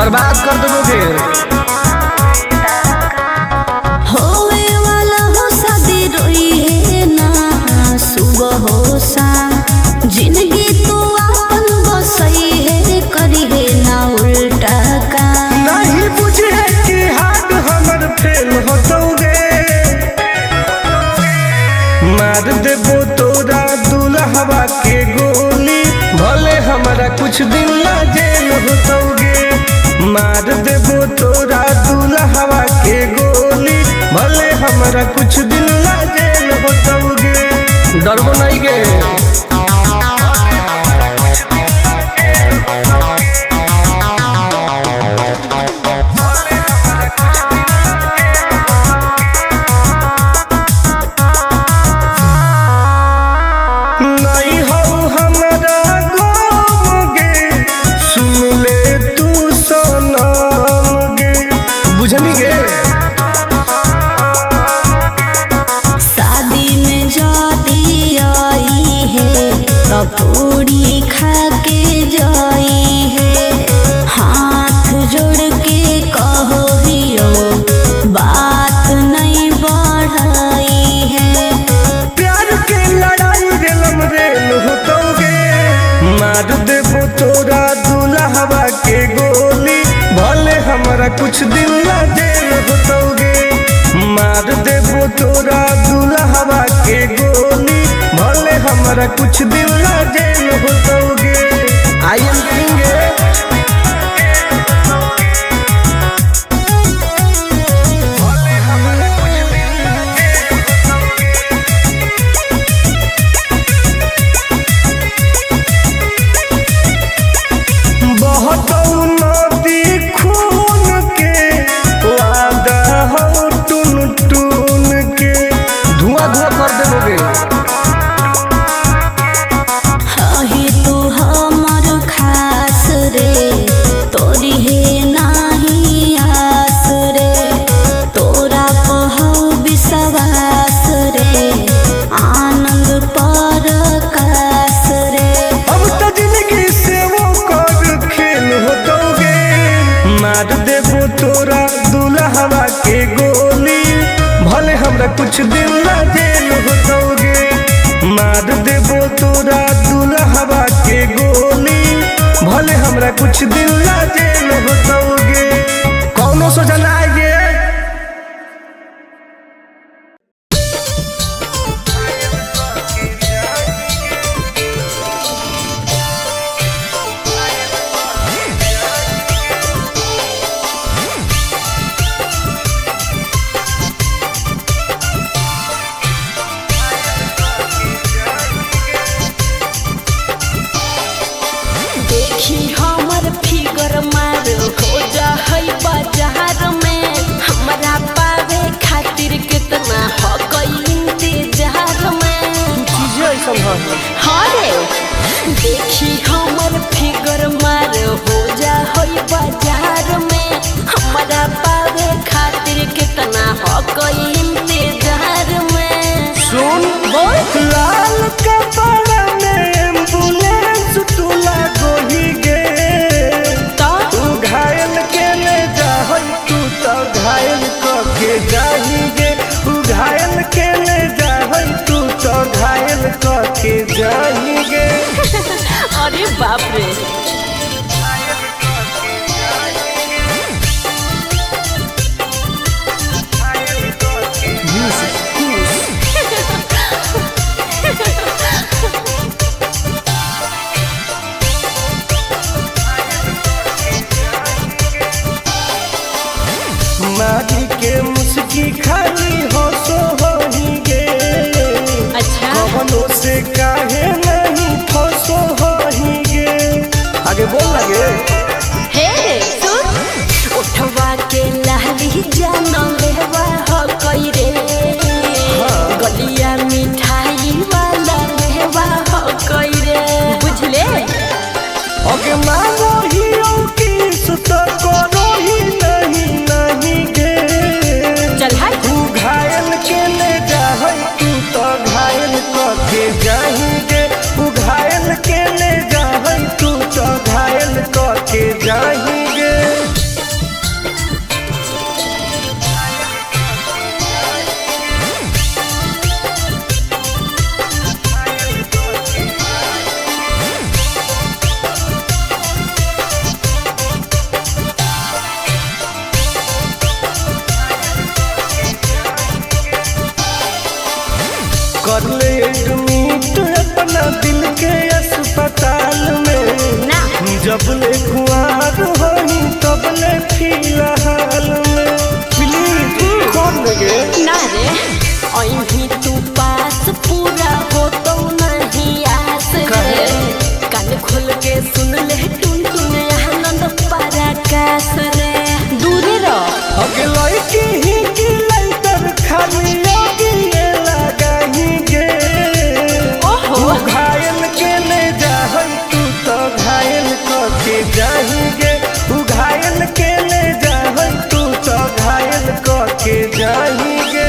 बर्बाद कर दोगे। होवे वाला हो शादी रोई है ना सुबह हो शाम, जिंदगी तू अपन बसई है करी है ना उल्टा काम। नहीं बुझे कि हाथ हमर फेल होतोगे, मार देबो तोरा दुल्हवा के गोली, भले हमारा कुछ दिन ना जेल होतोगे। मार देबो तोरा दुल्हवा के गोली, भले हमारा कुछ दिन ना जेल होतोगे। डरबो नहीं गे। शादी में जाती आई है पूरी खा के जाई है, हाथ जोड़ के कहो हियो बात नहीं बढ़ाई है। प्यार के लड़ाई रेलम रेल होतोगे, मार देबो तोरा दुल्हवा के गोली, भले हमारा कुछ दिन ना जेल होतोगे। मार देबो तोरा दुल्हवा के गोली, भले हमारा कुछ दिन ना जेल होतोगे। I am king. मार देबो तोरा दुल्हवा के गोली, भले हमरा कुछ दिन ना जेल होतोगे। मार देबो तोरा दुल्हवा के गोली, भले हमरा कुछ दिन ना जेल होतोगे। कौनो सोचा ना आइए। हमर फिगर मार हो जा है बाजार में, हमरा पावे खातिर कितना हो गई इंतजार में। हरे देखी हमर फिगर मार हो जा है बाजार में, हमरा पावे खातिर कितना हो गई इंतजार में। सुन बोल लाल कपड़ा में एम्बुलेंस तुला गोही गे, तू घायल के ले जाहई, तू तो घायल के जाही गे। तू घायल के ले जाहई, तू तो घायल के जाही गे। अरे बाप रे। मारी के मुस्की खाली हो सो होही गे। अच्छा कवनो से काहे नहीं फसो होही गे। आगे बोल लगे। हे सुन उठवा के लाली जाना लेवा हो कई रे, गलिया मिठाई वाला लेवा हो कई रे, बुझले। ओके मानो ही की सुत करो ही नहीं गे। चल हाय तू घायल के ले जाहई, तू तो घायल के जाही गे। तू घायल के ले जाहई, तू तो घायल के जाही गे। जबले कुआर होई तबले फिलहाल में प्लीज खोल गे ना रे अभी तू पास पूरा हो तो नहीं आस रे कान खोल के सुन ले टुन टुन आनंद पराकाश रे दूरे रह अगलाई की ही की लाइटर खाली लगी लगाही गे ओहो घायल के ले जाहई तू तो घायल के जाही गे तू घायल के ले जाहई तू तो घायल के जाही गे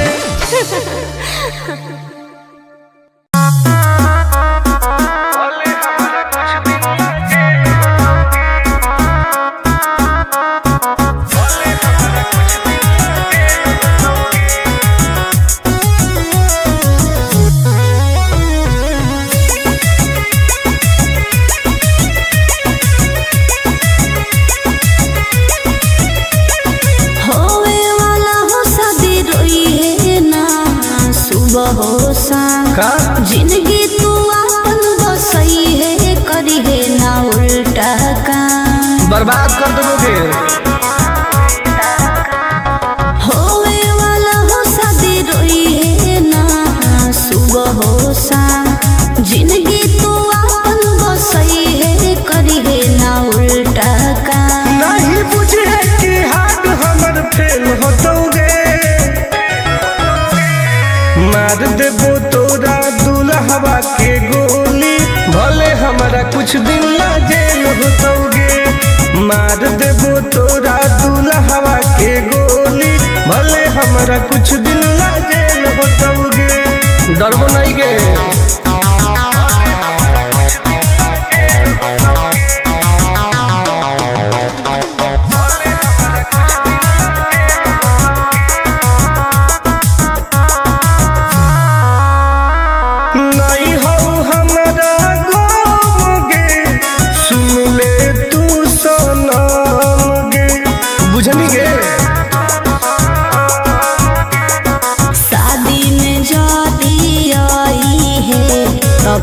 जिंदगी तू अपन बसई है करी है ना उल्टा काम बर्बाद कर दोगे होवे वाला हो शादी रोई है ना सुबह हो शाम जिंदगी तू अपन बसई है करी है ना उल्टा काम नहीं बुझे कि हाथ हमर फेल होतोगे मार देबो तोरा दुल्हवा के गोली भले हमारा कुछ दिन ला जेल होतोगे मार देबो तोरा दुल्हवा के गोली भले हमारा कुछ दिन ला जेल होतोगे डरबो नहीं गे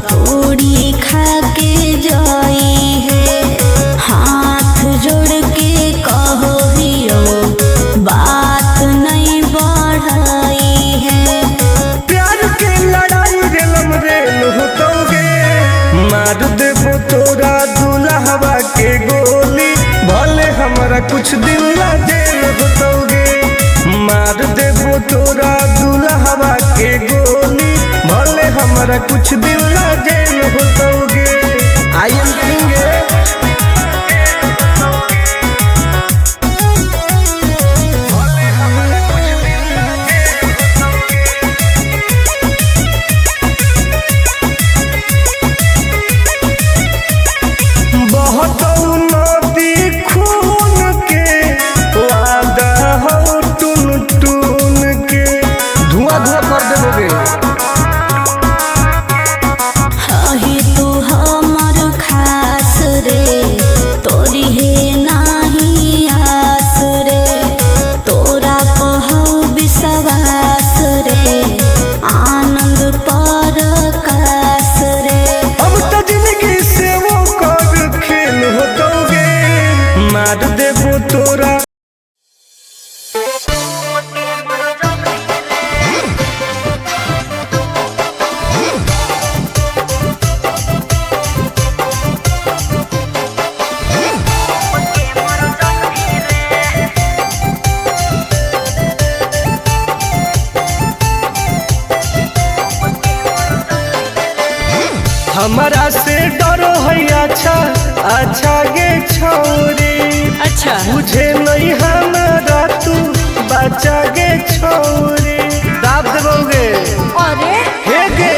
पूरी खा के जाई है हाथ जोड़ के कहो हियो बात नहीं बढ़ाई है प्यार के लड़ाई रेलम रेल होतोगे मार देबो तोरा दुल्हवा के गोली भले हमारा कुछ दिन ला जेल होतोगे मार देबो तोरा दुल्हवा के गोली भले हमारा कुछ दिन ला जेल होतोगे आई एम किंग बहुत नदी खून के वादा हो टून टून के धुआं धुआं कर देबोगे ही तू हमर खास रे तोरी है नाही आस रे तोरा कहू विश्वास रे आनंद परकाश रे अब तो जिंदगी से वो कर खेल होतोगे मार देबो तोरा हमारा से डरो है अच्छा अच्छा गे छोरी अच्छा मुझे नहीं हमारा तू बचा गे छोरी दाब देबोगे अरे हे गे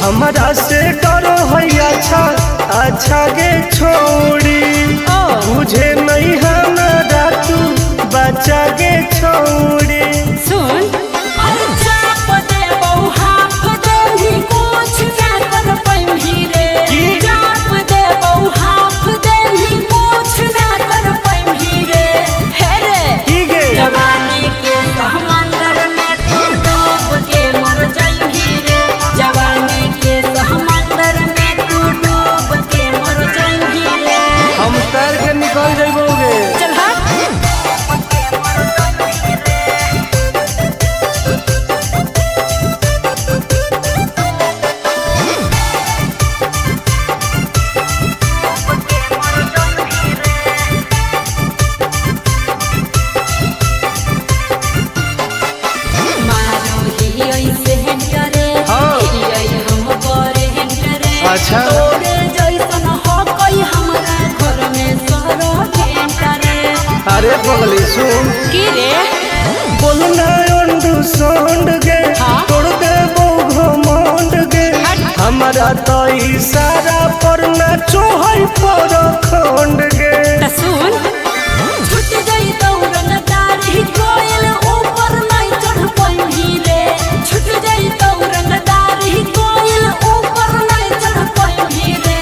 हमारा से डरो है अच्छा अच्छा गे छोरी मुझे नहीं हमारा तू बचा गे छोरी सुन जवानी के समंदर में तू डूब के मर जाएगी रे जवानी के समंदर में तू डूब के मर जाएगी रे पगली सुन की रे बोलना अंडू सोंड गे हाँ? तोड़ दे वो घमंड गे हमारा तो इशारा पर ना चोहई पर खंड गे त सुन छूट गई दौड़न दाढ़ी कोयल ऊपर नहीं चढ़ पाई रे छूट गई दौड़न दाढ़ी कोयल ऊपर नहीं चढ़ पाई रे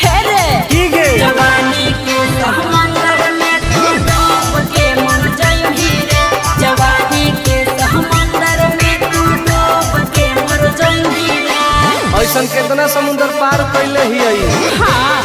हे रे की गे जवानी के समंदर में तू डूब के मर जाई रे जवानी के समंदर में तू डूब के मर जाई रे ऐसन कितना समुंदर पार कैले ही आई हाँ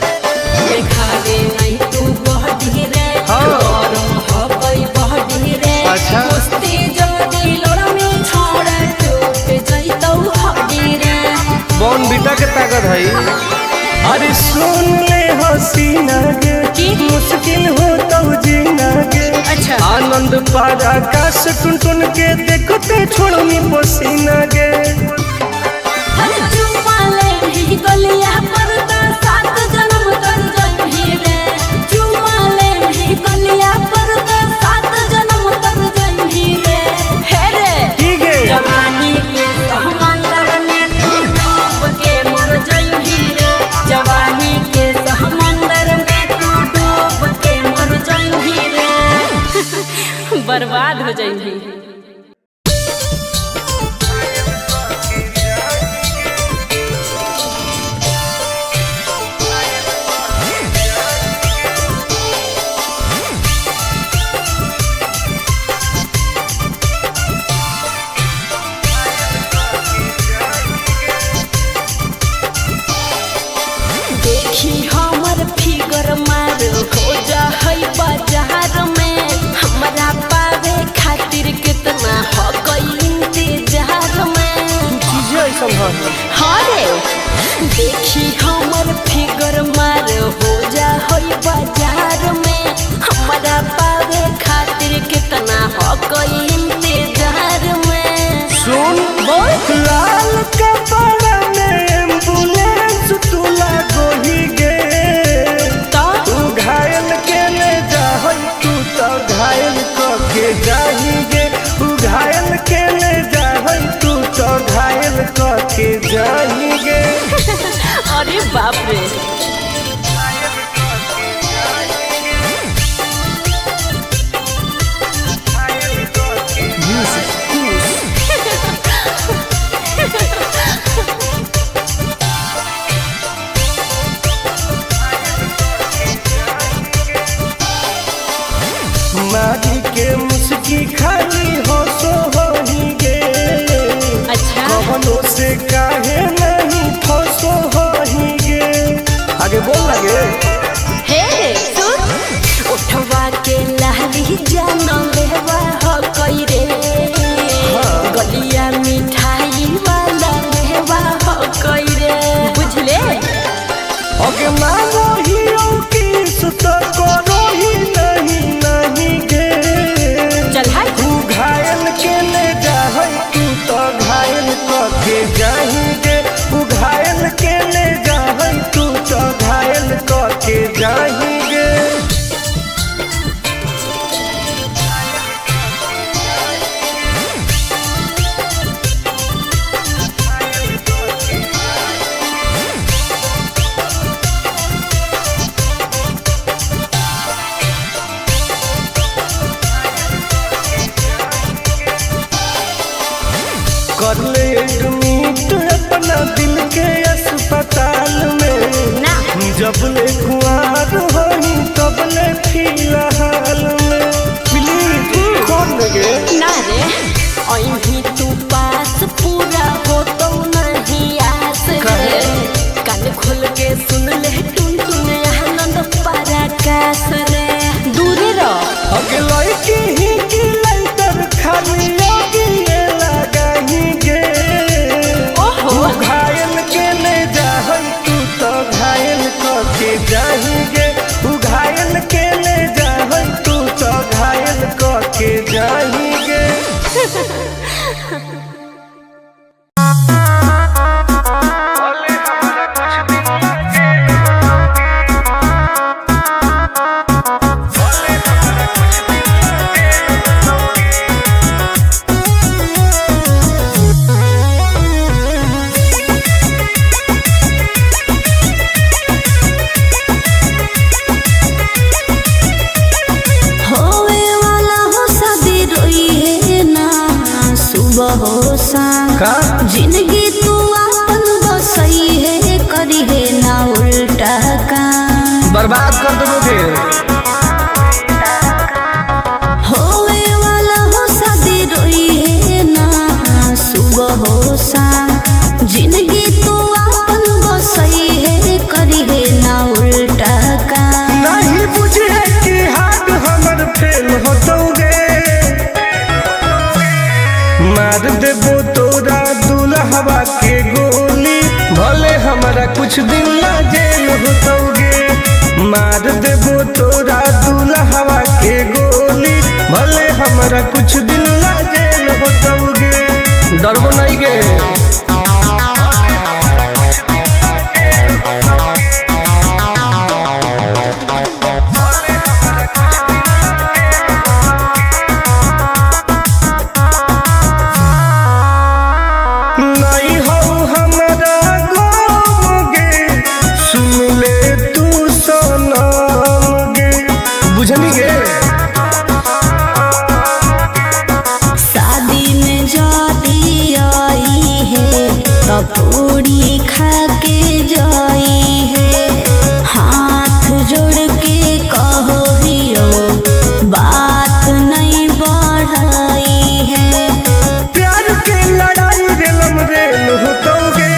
देखावे नहीं तू बहडी रे हाँ। गरम हबई बहडी रे अच्छा। कुश्ती जदी लड़मी छोड़ टूट जइतौ हड्डी रे बॉन बीटा के ताकत है अरे सुन ले हसीना गे की? मुश्किल हो तो जीना गे अच्छा आनंद पार आकाश टुन टुन के देखते छोड़नी पसीना गे हर चुमाले भी गलिया पर तो सात जन्म कर जइही रे चुमाले भी गलिया पर तो सात जन्म कर जइही रे हे रे की गे जवानी के समंदर में तू डूब के मर जाई रे जवानी के समंदर में तू डूब के मर जाई रे बर्बाद हो जाई देखी हमर फिगर मार हो जा है बाजार में हमरा पावे खातिर कितना हो गई इंतजार में चीजें ऐसा है हाँ रे देखी हमर फिगर मार हो जा है बाजार में हमरा पावे खातिर कितना हो गई इंतजार में सुन बोल लाल कपड़ा में एम्बुलेंस तू लागोही गे तो तू घायल के ले जाहई तू तो घायल के जाही गे तू घायल के ले जाहई तू तो घायल के जाही गे अरे बाप रे मारी के मुस्की खाली हो सो होही गे अच्छा कवनों से काहे नहीं फसो होही गे आगे बोल लगे हे सुन उठवा के लहरी जान लेवा हो कई रे गलिया मिठाई वाला लेवा हो कई रे बुझले ओके मांगो ही किस तो करो ही नहीं गे चल हाय तू घायल के ले जाहई तू तो घायल के जाही गे तू घायल के ले जाहई तू तो घायल के जाही गे कर ले एडमिट अपना दिल के अस्पताल में ना जब ले कुआर होई तब ले फिलहाल में प्लीज कौन लगे ना रे अहीं तू पास पूरा हो तो नहीं आस रे कान खोल के सुन ले टुन टुन आनंद पराकाश रे दूर रह अगे लड़की ही की लंतर खाली योगी ये लगाही गे ओहो तू घायल के ले जाहई तू तो घायल के जाही गे तू घायल के जाएंगे। जिंदगी तू अपन बसई है करी है ना उल्टा काम बर्बाद कर दोगे। होवे वाला हो शादी रोई है ना सुबह हो शाम जिंदगी तू अपन बसई है करी है ना उल्टा काम नहीं बुझे कि हाथ हमर फेल होतोगे मार देबो तोरा दुल्हवा के गोली भले हमारा कुछ दिन ला जेल होतोगे मार देबो तोरा दुल्हवा के गोली भले हमारा कुछ दिन ला जेल होतोगे डरबो नहीं गे। पूरी खा के जाई है हाथ जोड़ के कहो हियो बात नहीं बढ़ाई है प्यार के लड़ाई रेलम रेल होतोगे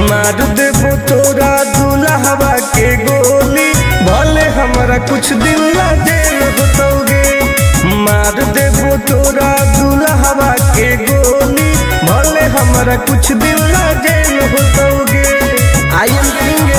मार देबो तोरा दुल्हवा के गोली भले हमारा कुछ दिन ला जेल होतोगे मार देबो तोरा दुल्हवा के गोली भले हमारा कुछ दिन ला जेल होतोगे। आई एम किंग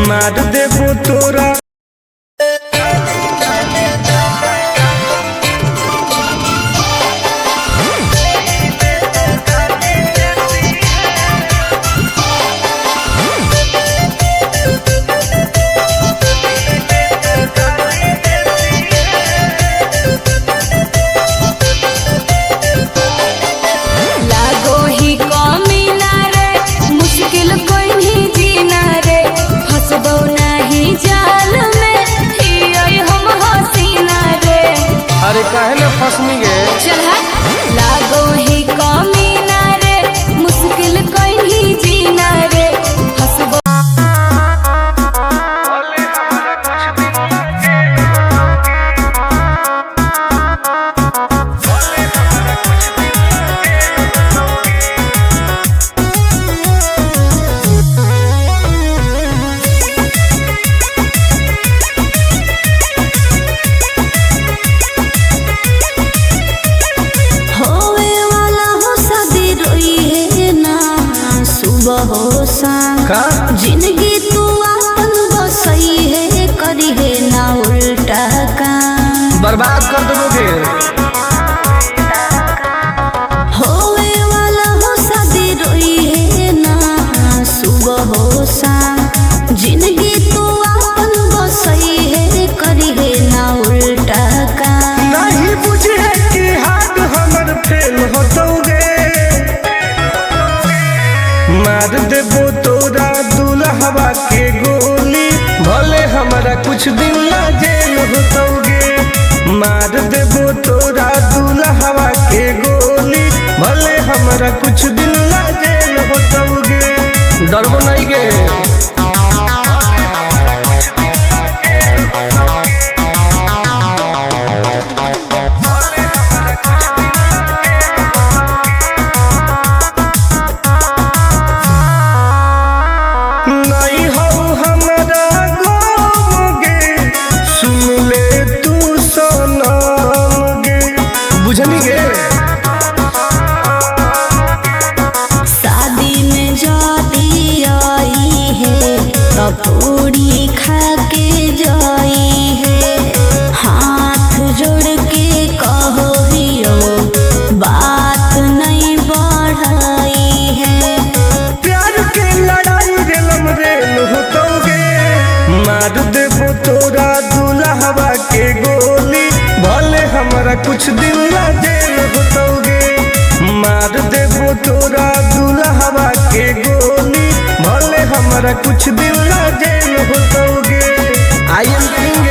मार देबो तोरा काहे न फसनी गे चल लागो ही कमीना रे मुश्किल कहीं जीना रे हसबो जिंदगी तू अपन बसई है करी है ना उल्टा काम बर्बाद कर दोगे। होवे वाला हो शादी रोई है ना सुबह हो शाम जिंदगी तू अपन बसई है करी है ना उल्टा काम नहीं बुझे कि हाथ हमर फेल होतोगे मार देबो तोरा दुल्हवा के गोली भले हमारा कुछ दिन ला जेल होतोगे हमारा कुछ दिन ला जेल होतोगे। डरबो नहीं गे। पूरी खा के जाई है, हाथ जोड़ के कहो हियो बात नहीं बढ़ाई है। प्यार के लड़ाई रेलम रेल होतोगे, मार देबो तोरा दुल्हवा के गोली, भले हमारा कुछ दिन ला जेल होतोगे। मार देबो तोरा दुल्हवा के गोली, भले हमारा कुछ दिन ला जेल होतोगे। I am king.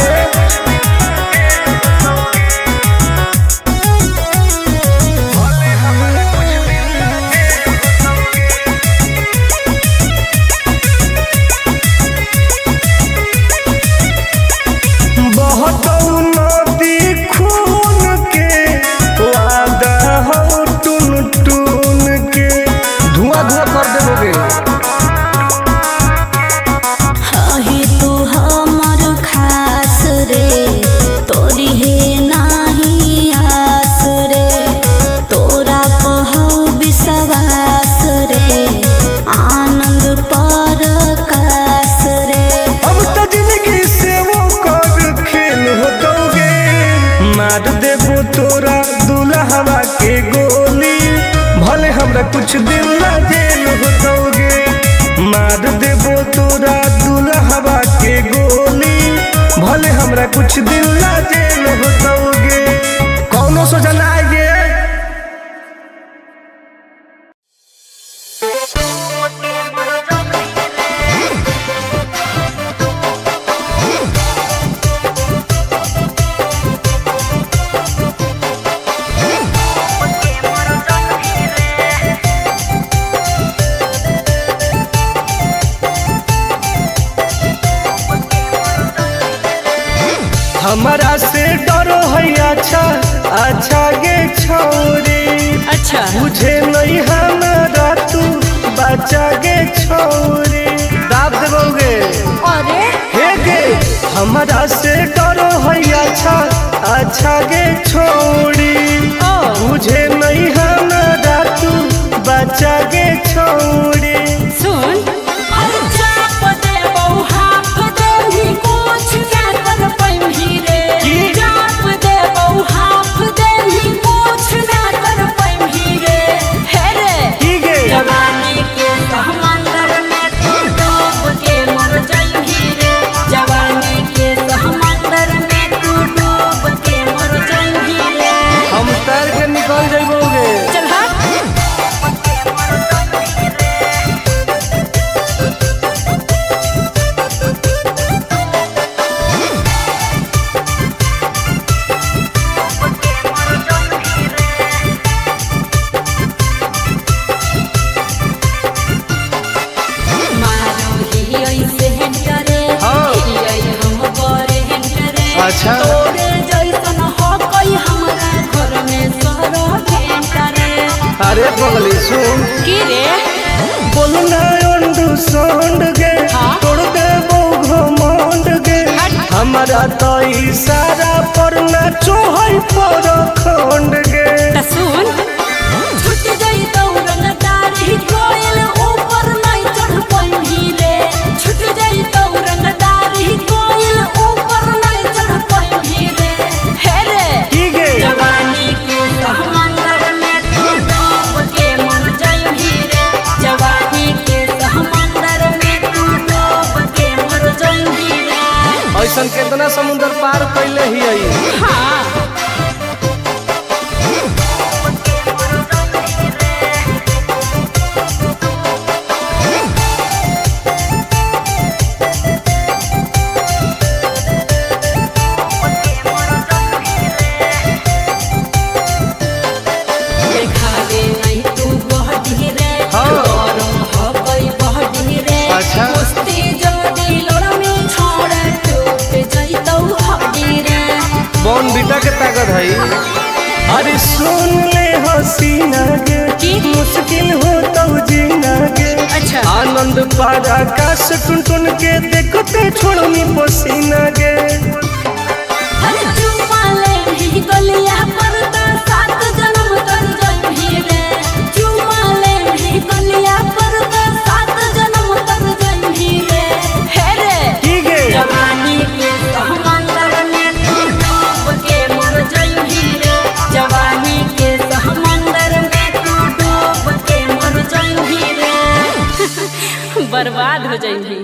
मार देबो तोरा दुल्हवा के गोली, भले हमरा कुछ दिन ला जेल होतोगे। मार देबो तोरा दुल्हवा के गोली, भले हमरा कुछ दिन ला जेल होतोगे। कौनो सोचा ना आएगे। हमारा से डरो है अच्छा अच्छा गे छोरी, अच्छा मुझे नहीं हमारा तू बचा गे छोरी। दाब देबोगे। अरे हे गे हमारा से डरो है अच्छा अच्छा गे छोरी, मुझे नहीं हमारा तू बचा गे छोरी। सुन अच्छा अरे बगली सुन की रे बोलना अंडरस्टैंड गे, तोड़ देबो घमंड गे। हमारा तो इशारा पर नाचो है पर खंड गे। सुन छुट गई दौड़न दारी कोयल ऊपर नहीं चढ़ पाई रे, छुट गई दौड़न दारी कोयल ऊपर नहीं चढ़ पाई रे। हे रे ठीक है जवानी के समंदर में तू डूब के मर जाई रे, जवानी के समंदर में तू डूब के मर जाई रे। ऐसन कितना समुद्र पार कैले ही आई। हाँ देखावे नहीं तू बॉर्नविटा के ताकत है। अरे सुन ले हसीना के की? मुश्किल हो तो जीना के। अच्छा। आनंद पार आकाश टुन टुन के देखते छोड़नी पसीना के। अरे चुम्मा ले ही गलिया पर तो 7 जन्म तर जइही रे। चुम्मा ले ही गलिया पर तो 7 जन्म तर जइही रे। हे रे ठीक है। जवानी के समंदर में तू डूब के मर जइही रे। जवानी के समंदर में तू डूब के मर जइही रे। बर्बाद हो जइही।